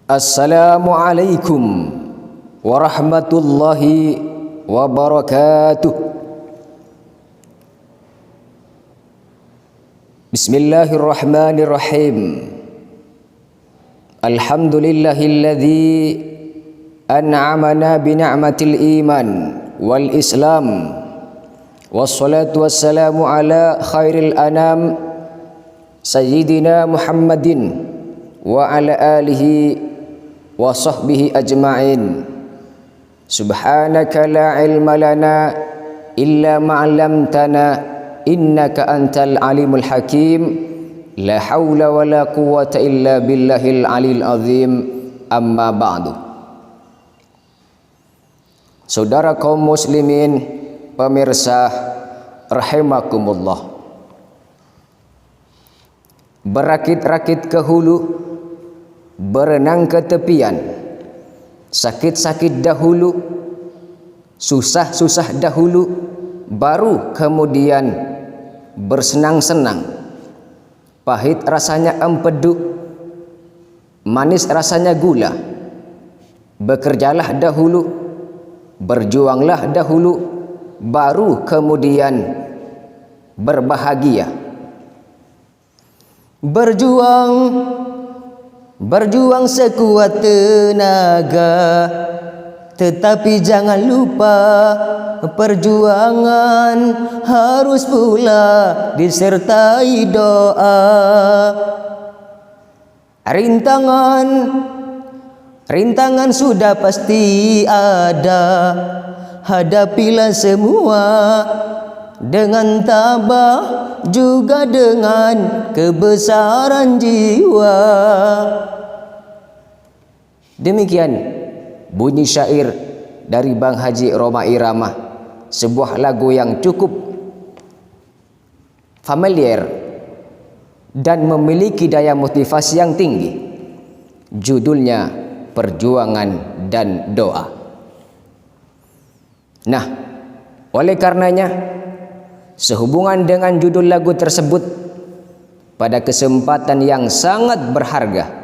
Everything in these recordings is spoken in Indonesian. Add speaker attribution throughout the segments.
Speaker 1: Assalamualaikum warahmatullahi wabarakatuh. Bismillahirrahmanirrahim. Alhamdulillahilladzi an'amana bina'matil iman wal islam. Wassalatu wassalamu ala khairil anam sayyidina Muhammadin wa ala alihi wa sahbihi ajma'in. Subhanaka la ilma lana illa ma'allamtana innaka antal alimul hakim. La hawla wa la quwwata illa billahil alil azim. Amma ba'du. Saudara kaum muslimin, pemirsa rahimakumullah, berakit-rakit ke hulu, berenang ke tepian, sakit-sakit dahulu, susah-susah dahulu, baru kemudian bersenang-senang. Pahit rasanya empedu, manis rasanya gula. Bekerjalah dahulu, berjuanglah dahulu, baru kemudian berbahagia. Berjuang sekuat tenaga, tetapi jangan lupa perjuangan harus pula disertai doa. Rintangan sudah pasti ada, hadapilah semua dengan tabah, juga dengan kebesaran jiwa. Demikian bunyi syair dari Bang Haji Rhoma Irama, sebuah lagu yang cukup familiar dan memiliki daya motivasi yang tinggi. Judulnya Perjuangan dan Doa. Nah, oleh karenanya, sehubungan dengan judul lagu tersebut, pada kesempatan yang sangat berharga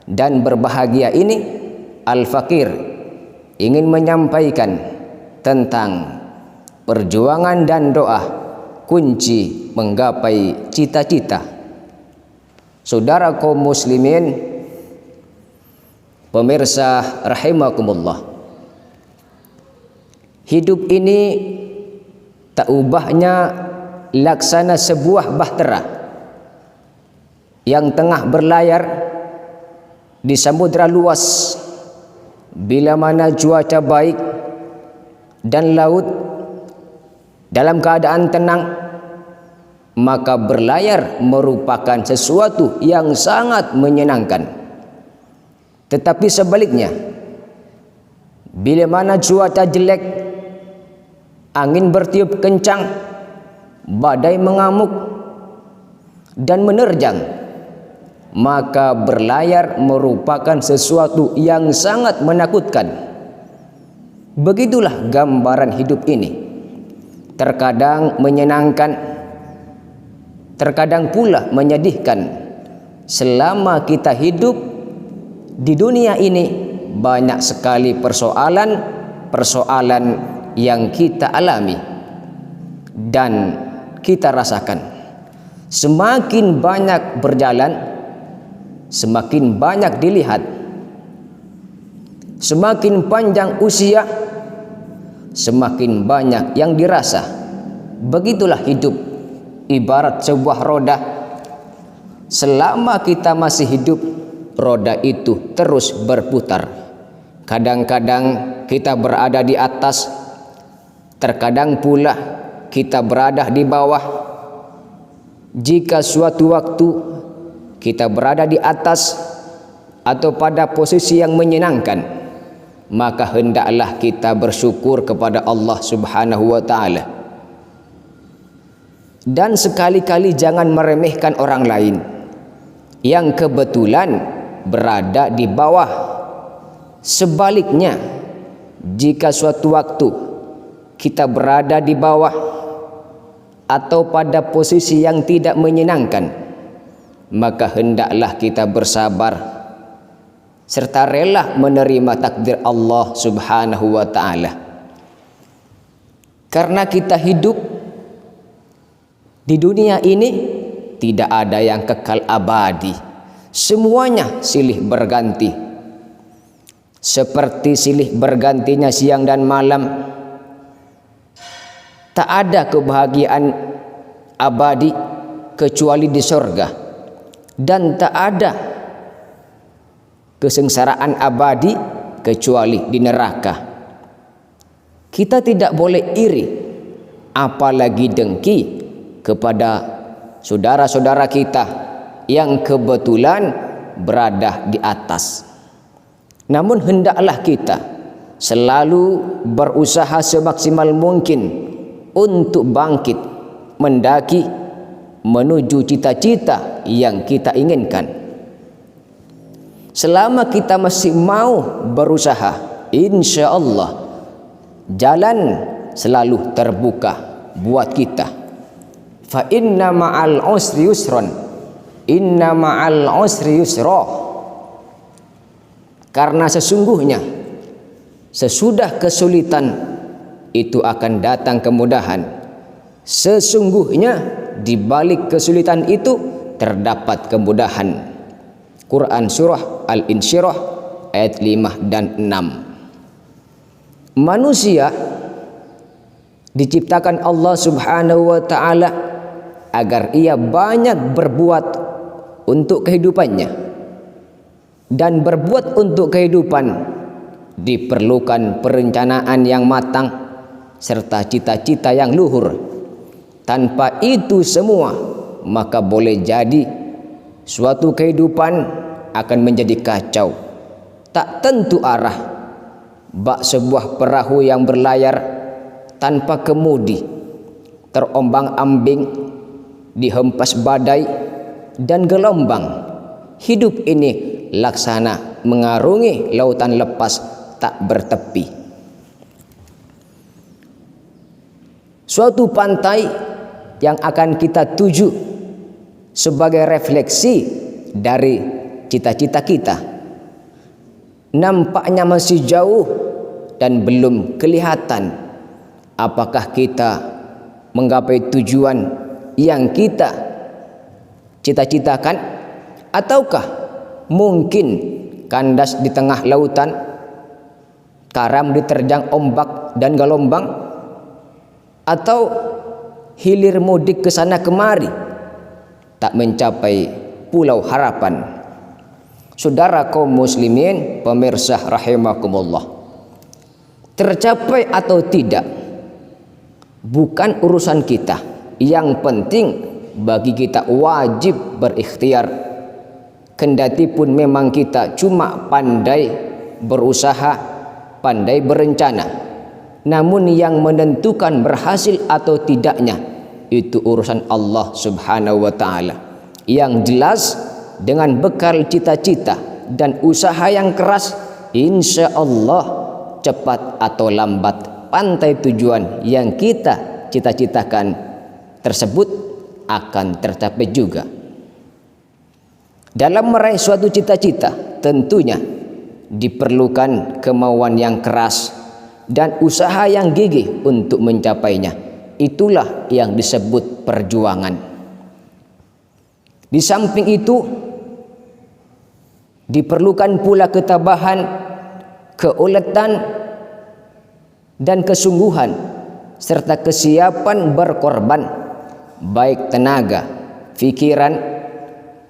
Speaker 1: dan berbahagia ini, Al-Fakir ingin menyampaikan tentang perjuangan dan doa, kunci menggapai cita-cita. Saudara kaum muslimin, pemirsa rahimakumullah, hidup ini tak ubahnya laksana sebuah bahtera yang tengah berlayar di samudra luas. Bila mana cuaca baik dan laut dalam keadaan tenang, maka berlayar merupakan sesuatu yang sangat menyenangkan. Tetapi sebaliknya, bila mana cuaca jelek, angin bertiup kencang, badai mengamuk dan menerjang, maka berlayar merupakan sesuatu yang sangat menakutkan. Begitulah gambaran hidup ini. Terkadang menyenangkan, terkadang pula menyedihkan. Selama kita hidup di dunia ini, banyak sekali persoalan yang kita alami dan kita rasakan. Semakin banyak berjalan, semakin banyak dilihat. Semakin panjang usia, semakin banyak yang dirasa. Begitulah hidup, ibarat sebuah roda. Selama kita masih hidup, roda itu terus berputar. Kadang-kadang kita berada di atas, terkadang pula kita berada di bawah. Jika suatu waktu kita berada di atas atau pada posisi yang menyenangkan, maka hendaklah kita bersyukur kepada Allah Subhanahu wa ta'ala. Dan sekali-kali jangan meremehkan orang lain yang kebetulan berada di bawah. Sebaliknya, jika suatu waktu kita berada di bawah atau pada posisi yang tidak menyenangkan, maka hendaklah kita bersabar serta rela menerima takdir Allah Subhanahu wa ta'ala. Karena kita hidup di dunia ini tidak ada yang kekal abadi, semuanya silih berganti. Seperti silih bergantinya siang dan malam, tak ada kebahagiaan abadi kecuali di surga, dan tak ada kesengsaraan abadi kecuali di neraka. Kita tidak boleh iri, apalagi dengki kepada saudara-saudara kita yang kebetulan berada di atas. Namun hendaklah kita selalu berusaha semaksimal mungkin untuk bangkit mendaki menuju cita-cita yang kita inginkan. Selama kita masih mau berusaha, insya Allah jalan selalu terbuka buat kita. Fa inna ma'al usri yusran, inna ma'al usri yusra. Karena sesungguhnya sesudah kesulitan itu akan datang kemudahan. Sesungguhnya di balik kesulitan itu terdapat kemudahan. Quran surah Al-Insyirah ayat 5 dan 6. Manusia diciptakan Allah Subhanahu wa ta'ala agar ia banyak berbuat untuk kehidupannya. Dan berbuat untuk kehidupan diperlukan perencanaan yang matang serta cita-cita yang luhur. Tanpa itu semua, maka boleh jadi suatu kehidupan akan menjadi kacau, tak tentu arah, bak sebuah perahu yang berlayar tanpa kemudi, terombang-ambing, dihempas badai dan gelombang. Hidup ini laksana mengarungi lautan lepas tak bertepi. Suatu pantai yang akan kita tuju sebagai refleksi dari cita-cita kita nampaknya masih jauh dan belum kelihatan apakah kita menggapai tujuan yang kita cita-citakan, ataukah mungkin kandas di tengah lautan, karam diterjang ombak dan gelombang, atau hilir mudik ke sana kemari tak mencapai pulau harapan. Saudara kaum muslimin pemirsa rahimakumullah, tercapai atau tidak bukan urusan kita. Yang penting bagi kita wajib berikhtiar. Kendati pun memang kita cuma pandai berusaha, pandai berencana, namun yang menentukan berhasil atau tidaknya itu urusan Allah Subhanahu wa ta'ala. Yang jelas dengan bekal cita-cita dan usaha yang keras, insya Allah cepat atau lambat pantai tujuan yang kita cita-citakan tersebut akan tercapai juga. Dalam meraih suatu cita-cita tentunya diperlukan kemauan yang keras dan usaha yang gigih untuk mencapainya. Itulah yang disebut perjuangan. Di samping itu diperlukan pula ketabahan, keuletan dan kesungguhan serta kesiapan berkorban, baik tenaga, pikiran,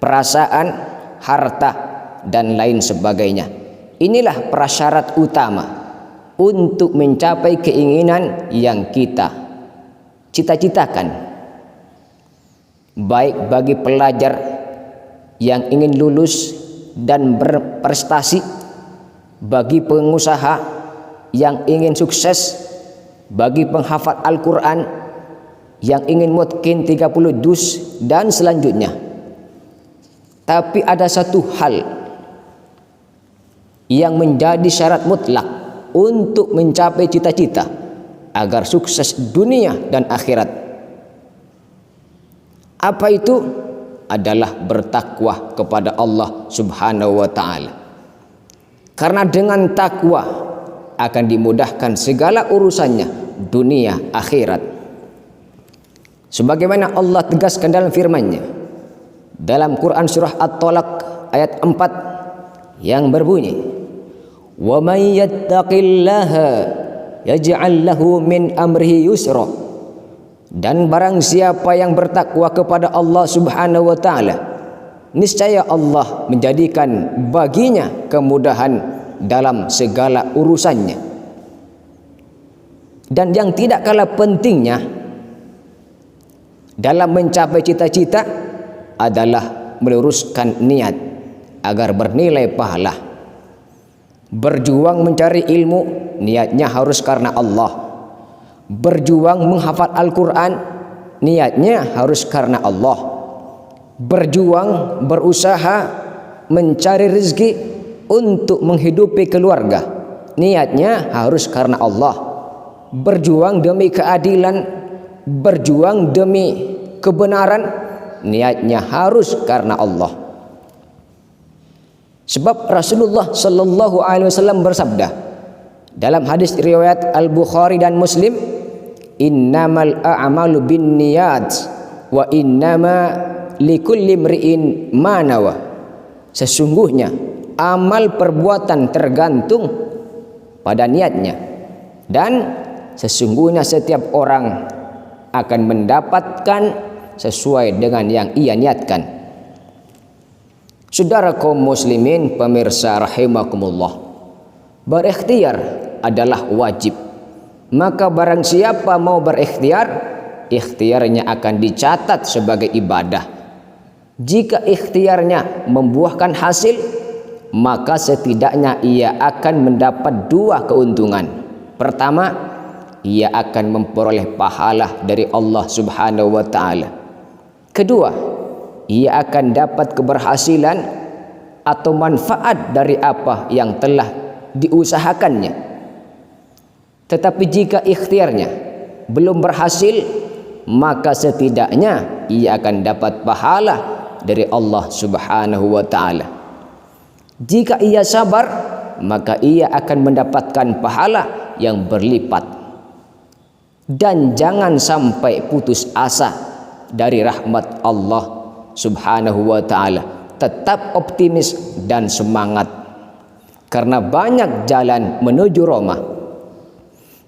Speaker 1: perasaan, harta dan lain sebagainya. Inilah prasyarat utama untuk mencapai keinginan yang kita cita-citakan. Baik bagi pelajar yang ingin lulus dan berprestasi, bagi pengusaha yang ingin sukses, bagi penghafal Al-Quran yang ingin mutqin 30 juz dan selanjutnya. Tapi ada satu hal yang menjadi syarat mutlak untuk mencapai cita-cita agar sukses dunia dan akhirat. Apa itu? Adalah bertakwa kepada Allah Subhanahu wa ta'ala. Karena dengan takwa akan dimudahkan segala urusannya dunia akhirat. Sebagaimana Allah tegaskan dalam firman-Nya dalam Quran surah At-Talaq ayat 4 yang berbunyi, "Wa may yattaqillaha yaj'al lahu min amrihi yusra." Dan barang siapa yang bertakwa kepada Allah Subhanahu wa taala, niscaya Allah menjadikan baginya kemudahan dalam segala urusannya. Dan yang tidak kalah pentingnya dalam mencapai cita-cita adalah meluruskan niat agar bernilai pahala. Berjuang mencari ilmu, niatnya harus karena Allah. Berjuang menghafal Al-Quran, niatnya harus karena Allah. Berjuang, berusaha mencari rezeki untuk menghidupi keluarga, niatnya harus karena Allah. Berjuang demi keadilan, berjuang demi kebenaran, niatnya harus karena Allah. Sebab Rasulullah Sallallahu Alaihi Wasallam bersabda dalam hadis riwayat Al-Bukhari dan Muslim, "Innamal a'malu binniyat wa innama likulli imri'in ma nawa." Sesungguhnya amal perbuatan tergantung pada niatnya, dan sesungguhnya setiap orang akan mendapatkan sesuai dengan yang ia niatkan. Saudara kaum muslimin, pemirsa rahimakumullah, berikhtiar adalah wajib. Maka barang siapa mau berikhtiar, ikhtiarnya akan dicatat sebagai ibadah. Jika ikhtiarnya membuahkan hasil, maka setidaknya ia akan mendapat dua keuntungan. Pertama, ia akan memperoleh pahala dari Allah Subhanahu wa taala. Kedua, ia akan dapat keberhasilan atau manfaat dari apa yang telah diusahakannya. Tetapi jika ikhtiarnya belum berhasil, maka setidaknya ia akan dapat pahala dari Allah Subhanahu wa taala. Jika ia sabar, maka ia akan mendapatkan pahala yang berlipat. Dan jangan sampai putus asa dari rahmat Allah Subhanahu wa taala. Tetap optimis dan semangat, karena banyak jalan menuju Roma.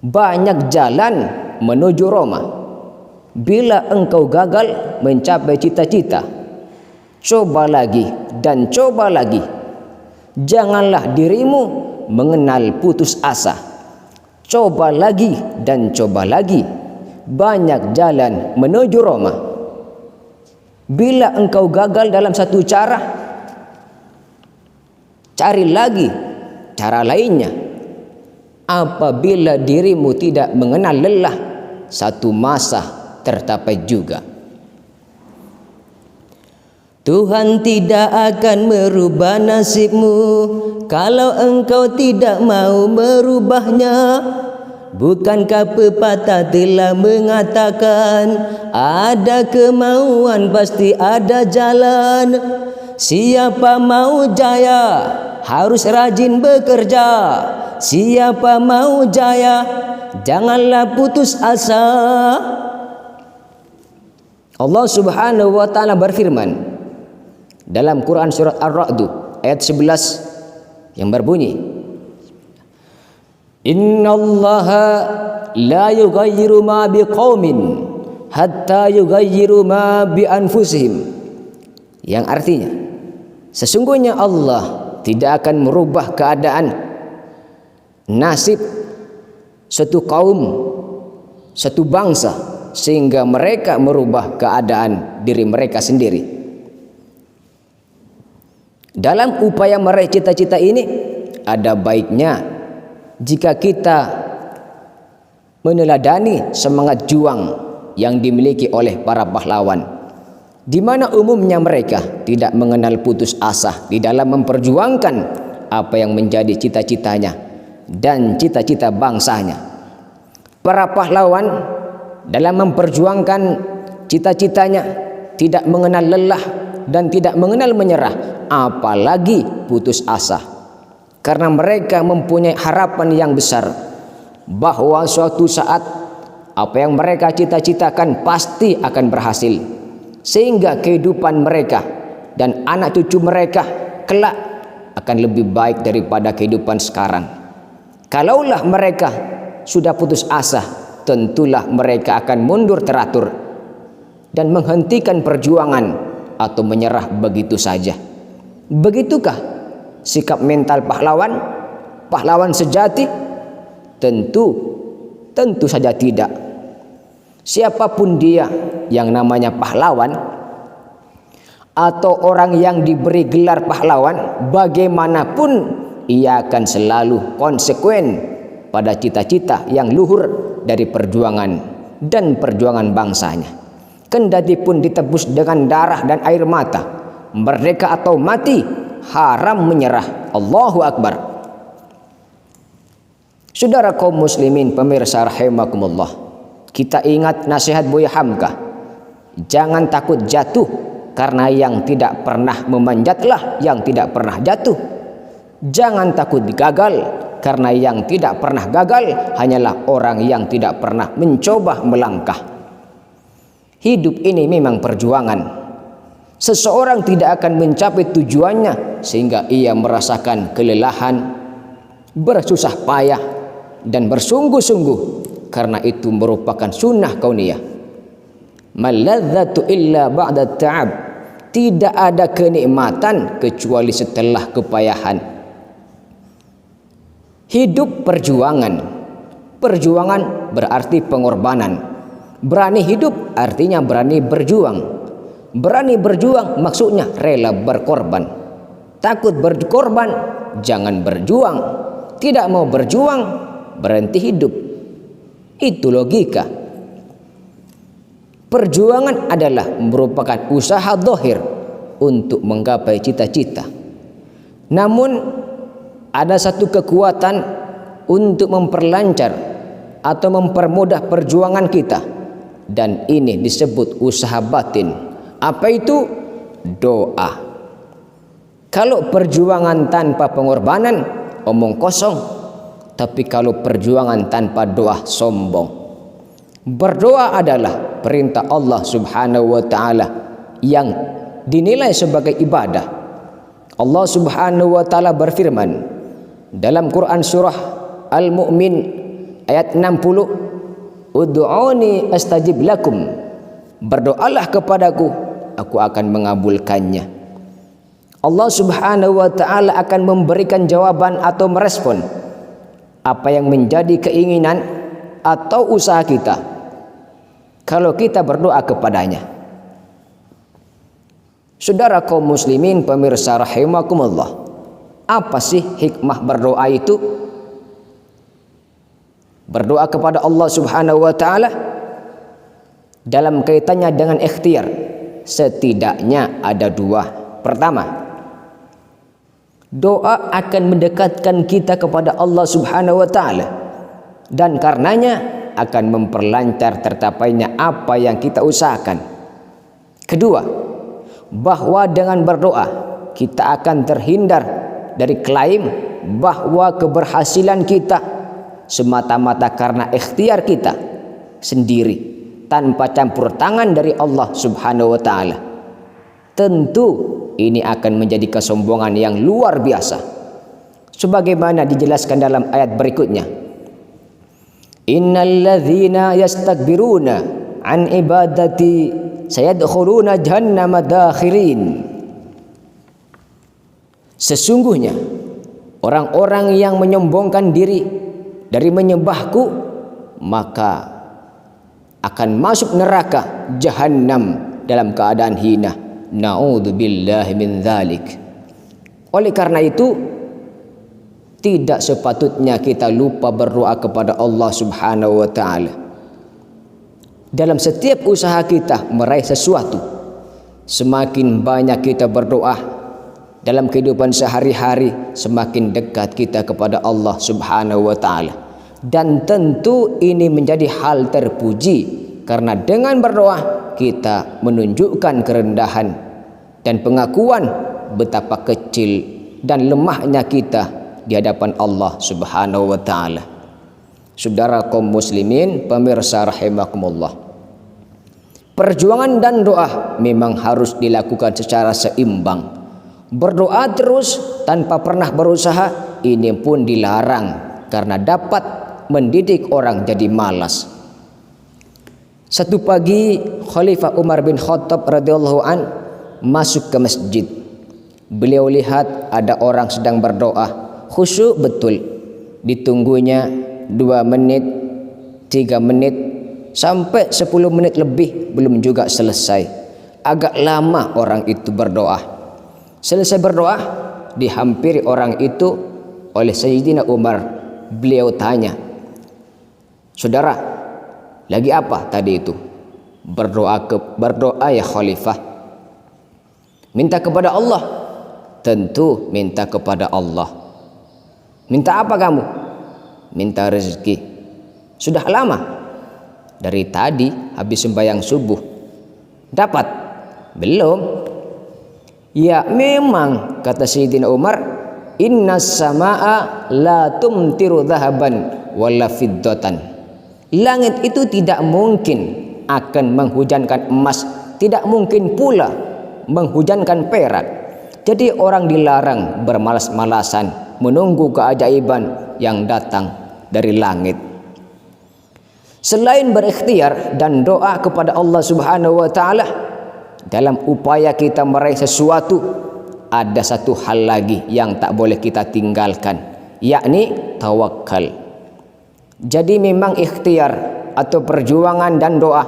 Speaker 1: Banyak jalan menuju Roma. Bila engkau gagal mencapai cita-cita, coba lagi dan coba lagi. Janganlah dirimu mengenal putus asa. Coba lagi dan coba lagi. Banyak jalan menuju Roma. Bila engkau gagal dalam satu cara, cari lagi cara lainnya. Apabila dirimu tidak mengenal lelah, satu masa tercapai juga. Tuhan tidak akan merubah nasibmu kalau engkau tidak mau merubahnya. Bukankah pepatah telah mengatakan, ada kemauan pasti ada jalan. Siapa mau jaya harus rajin bekerja. Siapa mau jaya janganlah putus asa. Allah Subhanahu wa taala berfirman dalam Quran surat Ar-Ra'd ayat 11 yang berbunyi, "Innallaha la yughayyiru ma biqaumin hatta yughayyiru ma bi anfusihim." Yang artinya, sesungguhnya Allah tidak akan merubah keadaan nasib satu kaum, satu bangsa, sehingga mereka merubah keadaan diri mereka sendiri. Dalam upaya meraih cita-cita ini, ada baiknya jika kita meneladani semangat juang yang dimiliki oleh para pahlawan, di mana umumnya mereka tidak mengenal putus asa di dalam memperjuangkan apa yang menjadi cita-citanya dan cita-cita bangsanya. Para pahlawan dalam memperjuangkan cita-citanya tidak mengenal lelah dan tidak mengenal menyerah, apalagi putus asa. karena mereka mempunyai harapan yang besar bahwa suatu saat apa yang mereka cita-citakan pasti akan berhasil, sehingga kehidupan mereka dan anak cucu mereka kelak akan lebih baik daripada kehidupan sekarang. Kalaulah mereka sudah putus asa, tentulah mereka akan mundur teratur dan menghentikan perjuangan atau menyerah begitu saja. Begitukah sikap mental pahlawan? Pahlawan sejati? Tentu saja tidak. Siapapun dia yang namanya pahlawan atau orang yang diberi gelar pahlawan, bagaimanapun ia akan selalu konsekuen pada cita-cita yang luhur dari perjuangan dan perjuangan bangsanya. Kendati pun ditebus dengan darah dan air mata, merdeka atau mati, haram menyerah. Allahu Akbar. Saudara kaum muslimin pemirsa rahimakumullah, kita ingat nasihat Buya Hamka, jangan takut jatuh, karena yang tidak pernah memanjatlah yang tidak pernah jatuh. Jangan takut gagal, karena yang tidak pernah gagal hanyalah orang yang tidak pernah mencoba melangkah. Hidup ini memang perjuangan. Seseorang tidak akan mencapai tujuannya sehingga ia merasakan kelelahan, bersusah payah, dan bersungguh-sungguh, karena itu merupakan sunnah kauniyah. Maladzatu illa ba'da ta'ab. Tidak ada kenikmatan kecuali setelah kepayahan. Hidup perjuangan. Perjuangan berarti pengorbanan. Berani hidup artinya berani berjuang. Berani berjuang maksudnya rela berkorban. Takut berkorban, jangan berjuang. Tidak mau berjuang, berhenti hidup. Itu logika. Perjuangan adalah merupakan usaha zahir untuk menggapai cita-cita. Namun ada satu kekuatan untuk memperlancar atau mempermudah perjuangan kita, dan ini disebut usaha batin. Apa itu? Doa. Kalau perjuangan tanpa pengorbanan, omong kosong. Tapi kalau perjuangan tanpa doa, sombong. Berdoa adalah perintah Allah Subhanahu wa taala yang dinilai sebagai ibadah. Allah Subhanahu wa taala berfirman dalam Quran surah Al-Mu'min ayat 60, "Ud'uni astajib lakum." Berdoalah kepadaku, aku akan mengabulkannya. Allah Subhanahu wa taala akan memberikan jawaban atau merespon apa yang menjadi keinginan atau usaha kita kalau kita berdoa kepadanya. Saudara kaum muslimin pemirsa rahimakumullah, apa sih hikmah berdoa itu? Berdoa kepada Allah Subhanahu wa taala dalam kaitannya dengan ikhtiar setidaknya ada dua. Pertama, doa akan mendekatkan kita kepada Allah Subhanahu wa taala, dan karenanya akan memperlancar tercapainya apa yang kita usahakan. Kedua, bahwa dengan berdoa kita akan terhindar dari klaim bahwa keberhasilan kita semata-mata karena ikhtiar kita sendiri tanpa campur tangan dari Allah Subhanahu wa taala. Tentu ini akan menjadi kesombongan yang luar biasa, sebagaimana dijelaskan dalam ayat berikutnya. Innalladzina yastakbiruna an ibadati sayadkhuluna jahannama dakhirin. Sesungguhnya orang-orang yang menyombongkan diri dari menyembahku maka akan masuk neraka jahannam dalam keadaan hina. Na'udzubillahi min dzalik. Oleh karena itu, tidak sepatutnya kita lupa berdoa kepada Allah Subhanahu wa taala. Dalam setiap usaha kita meraih sesuatu, semakin banyak kita berdoa dalam kehidupan sehari-hari, semakin dekat kita kepada Allah Subhanahu wa taala. Dan tentu ini menjadi hal terpuji, karena dengan berdoa kita menunjukkan kerendahan dan pengakuan betapa kecil dan lemahnya kita di hadapan Allah Subhanahu wa taala. Saudara kaum muslimin, pemirsa rahimakumullah. Perjuangan dan doa memang harus dilakukan secara seimbang. Berdoa terus tanpa pernah berusaha, ini pun dilarang karena dapat mendidik orang jadi malas. Satu pagi Khalifah Umar bin Khattab radhiyallahu an masuk ke masjid. Beliau lihat ada orang sedang berdoa, khusyuk betul. Ditunggunya 2 menit, 3 menit, sampai 10 menit lebih belum juga selesai. Agak lama orang itu berdoa. Selesai berdoa, dihampiri orang itu oleh Sayyidina Umar. Beliau tanya, saudara, lagi apa tadi itu? Berdoa ya Khalifah. Minta kepada Allah. Tentu minta kepada Allah. Minta apa kamu? Minta rezeki. Sudah lama? Dari tadi habis sembahyang subuh. Dapat? Belum. Ya memang, kata Sayyidina Umar, innas samaa la tumtiru dhahaban wala fiddatan. Langit itu tidak mungkin akan menghujankan emas, tidak mungkin pula menghujankan perak. Jadi orang dilarang bermalas-malasan menunggu keajaiban yang datang dari langit. Selain berikhtiar dan doa kepada Allah Subhanahu wa taala dalam upaya kita meraih sesuatu, ada satu hal lagi yang tak boleh kita tinggalkan, yakni tawakal. Jadi memang ikhtiar atau perjuangan dan doa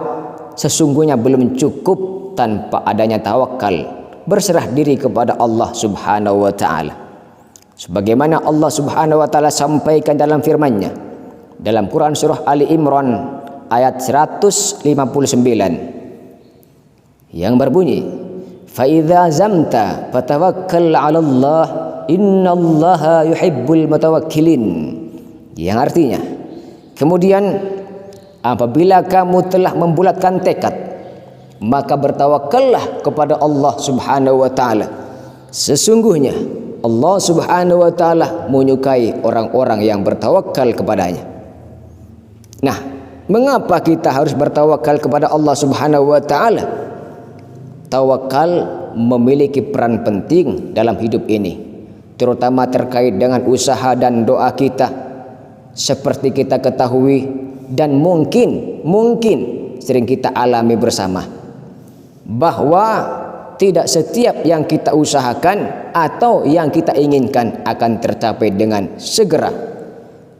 Speaker 1: sesungguhnya belum cukup tanpa adanya tawakal, berserah diri kepada Allah Subhanahu wa taala. Sebagaimana Allah Subhanahu wa taala sampaikan dalam firman-Nya dalam Quran surah Ali Imran ayat 159 yang berbunyi, fa idza zamta fatawakkal 'ala Allah innallaha yuhibbul mutawakkilin. Yang artinya, kemudian apabila kamu telah membulatkan tekad, maka bertawakallah kepada Allah Subhanahu wa taala. Sesungguhnya Allah Subhanahu wa taala menyukai orang-orang yang bertawakal kepadanya. Nah, mengapa kita harus bertawakal kepada Allah Subhanahu wa taala? Tawakal memiliki peran penting dalam hidup ini, terutama terkait dengan usaha dan doa kita. Seperti kita ketahui dan mungkin sering kita alami bersama, bahwa tidak setiap yang kita usahakan atau yang kita inginkan akan tercapai dengan segera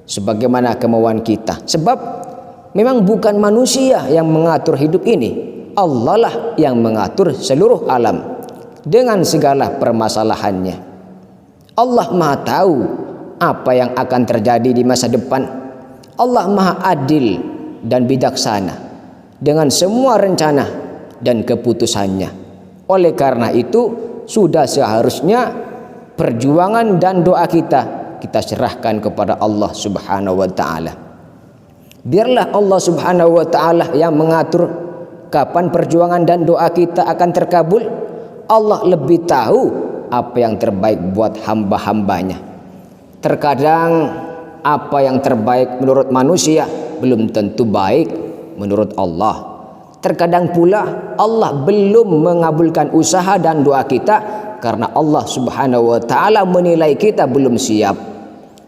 Speaker 1: sebagaimana kemauan kita. Sebab memang bukan manusia yang mengatur hidup ini, Allah lah yang mengatur seluruh alam dengan segala permasalahannya. Allah Maha tahu apa yang akan terjadi di masa depan. Allah Maha adil dan bijaksana dengan semua rencana dan keputusannya. Oleh karena itu, sudah seharusnya perjuangan dan doa kita serahkan kepada Allah Subhanahu wa taala. Biarlah Allah Subhanahu wa taala yang mengatur kapan perjuangan dan doa kita akan terkabul. Allah lebih tahu apa yang terbaik buat hamba-hambanya. Terkadang apa yang terbaik menurut manusia belum tentu baik menurut Allah. Terkadang pula Allah belum mengabulkan usaha dan doa kita karena Allah Subhanahu wa taala menilai kita belum siap,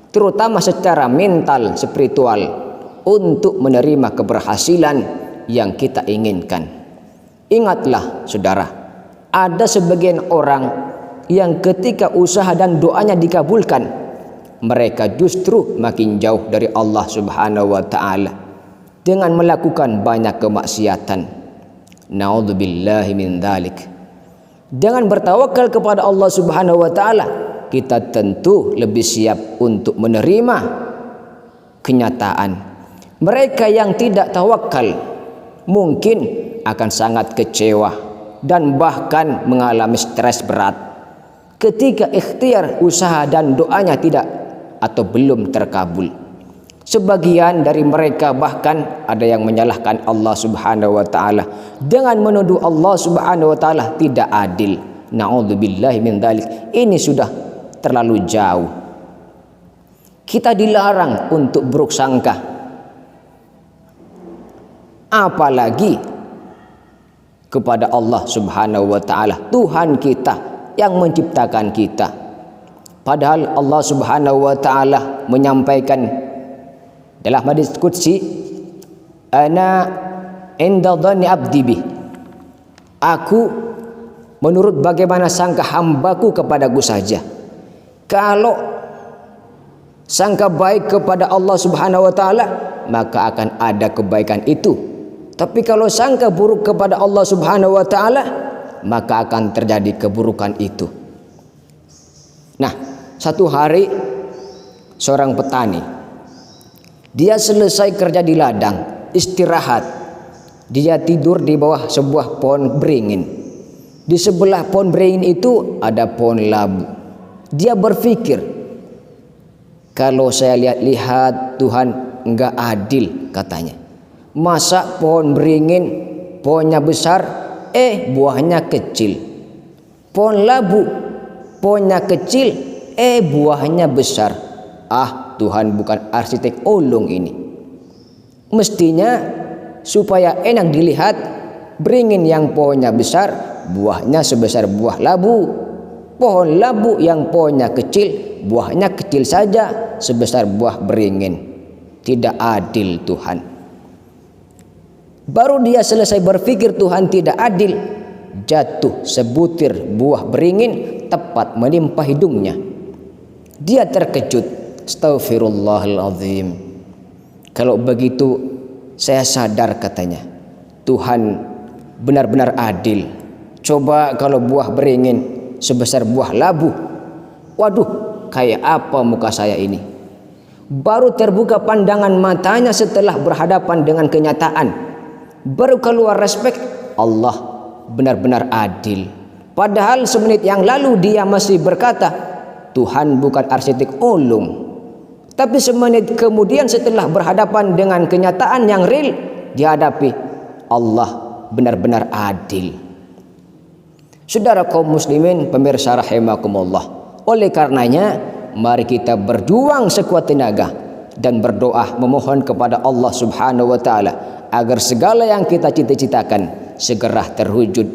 Speaker 1: terutama secara mental, spiritual, untuk menerima keberhasilan yang kita inginkan. Ingatlah saudara, ada sebagian orang yang ketika usaha dan doanya dikabulkan, mereka justru makin jauh dari Allah Subhanahu wa taala dengan melakukan banyak kemaksiatan. Na'udzubillahi min dzalik. Dengan bertawakal kepada Allah Subhanahu wa taala, kita tentu lebih siap untuk menerima kenyataan. Mereka yang tidak tawakal mungkin akan sangat kecewa dan bahkan mengalami stres berat ketika ikhtiar usaha dan doanya tidak atau belum terkabul. Sebagian dari mereka bahkan ada yang menyalahkan Allah Subhanahu wa taala dengan menuduh Allah Subhanahu wa taala tidak adil. Na'udzubillahi min dzalik. Ini sudah terlalu jauh. Kita dilarang untuk buruk sangka. Apalagi kepada Allah Subhanahu wa taala, Tuhan kita yang menciptakan kita. Padahal Allah Subhanahu wa taala menyampaikan dalam hadis qudsi, ana inda dhanni abdi bi. Aku menurut bagaimana sangka hambaku kepadaku saja. Kalau sangka baik kepada Allah Subhanahu wa taala, maka akan ada kebaikan itu. Tapi kalau sangka buruk kepada Allah Subhanahu wa taala, maka akan terjadi keburukan itu. Nah, satu hari seorang petani, dia selesai kerja di ladang, istirahat. Dia tidur di bawah sebuah pohon beringin. Di sebelah pohon beringin itu ada pohon labu. Dia berpikir, kalau saya lihat-lihat Tuhan enggak adil, katanya. Masa pohon beringin pohonnya besar, buahnya kecil. Pohon labu pohonnya kecil, buahnya besar. Tuhan bukan arsitek ulung ini. Mestinya supaya enak dilihat, beringin yang pohonnya besar, buahnya sebesar buah labu. Pohon labu yang pohonnya kecil, buahnya kecil saja sebesar buah beringin. Tidak adil Tuhan. Baru dia selesai berpikir Tuhan tidak adil, jatuh sebutir buah beringin tepat menimpa hidungnya. Dia terkejut. Astaghfirullahaladzim. Kalau begitu saya sadar, katanya, Tuhan benar-benar adil. Coba kalau buah beringin sebesar buah labu, waduh, kayak apa muka saya ini. Baru terbuka pandangan matanya setelah berhadapan dengan kenyataan. Baru keluar respek, Allah benar-benar adil. Padahal semenit yang lalu dia masih berkata, Tuhan bukan arsitek ulung. Tapi semenit kemudian setelah berhadapan dengan kenyataan yang real dihadapi, Allah benar-benar adil. Saudara kaum muslimin, pemirsa rahimakumullah. Oleh karenanya, mari kita berjuang sekuat tenaga dan berdoa memohon kepada Allah Subhanahu wa taala agar segala yang kita cita-citakan segera terwujud,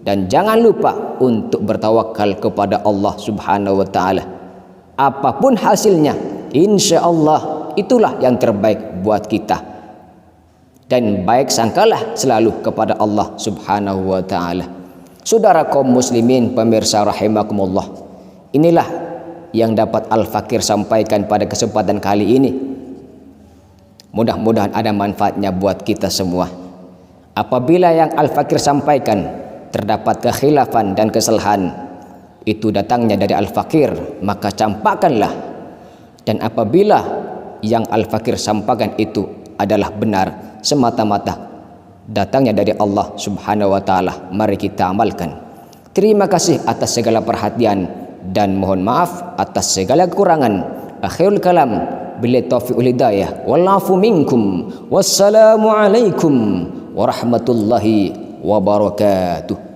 Speaker 1: dan jangan lupa untuk bertawakal kepada Allah Subhanahu wa taala. Apapun hasilnya, insya Allah itulah yang terbaik buat kita. Dan baik sangkalah selalu kepada Allah Subhanahu wa taala. Saudara kaum muslimin, pemirsa rahimakumullah, inilah yang dapat Al-Fakir sampaikan pada kesempatan kali ini. Mudah-mudahan ada manfaatnya buat kita semua. Apabila yang Al-Fakir sampaikan terdapat kekhilafan dan kesalahan, itu datangnya dari Al-Fakir, maka campakkanlah. Dan apabila yang Al-Fakir sampaikan itu adalah benar, semata-mata datangnya dari Allah Subhanahu wa taala, mari kita amalkan. Terima kasih atas segala perhatian dan mohon maaf atas segala kekurangan. Akhirul kalam, billahi taufiq wal hidayah, wal-'afu minkum. Wassalamu alaikum warahmatullahi wabarakatuh.